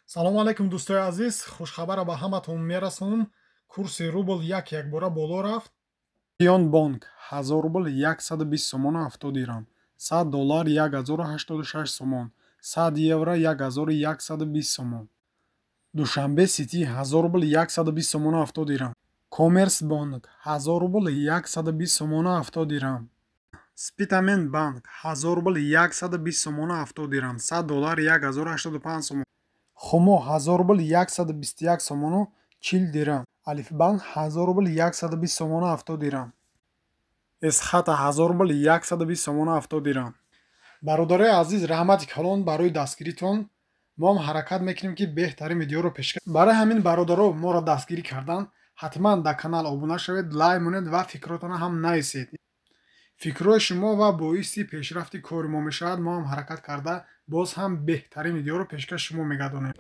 салому алайкум дӯстои азиз, хушхабара ба ҳаматон мерасонам. Курси рубл якбора боло рафт. Ион банк 1000 рубл 120 сомон 70 дирам, $100 1086 сомон, 100 евро 1120 сомон. душанбе сити 1000 рубл 120 сомон 70 дирам, Коммерс банк 1000 рубл 120 сомон 70 дирам, Спитамент банк 1000 рубл 120 сомон 70 дирам, $100 1085 сомон. хумо 1000 рубл 121 сомону 40 дирам, Алифбанк 1000 рубл 120 сомону 70 дирам, Эсхата 1000 рубл 120 сомону 70 дирам. бародарои азиз, раҳмати калон барои дастгиритон. мо ҳам ҳаракат мекунем ки беҳтарин видеоро пешкаш. барои ҳамин бародаро моро дастгирӣ кардан, ҳатман дар канал обуна шавед, лайк монед ва фикротона ҳам нависед. фикрҳои шумо ва боиси пешрафти кори мо мешавад. мо ҳам ҳаракат карда боз ҳам беҳтарин видеоро пешкаш шумо мегардонем.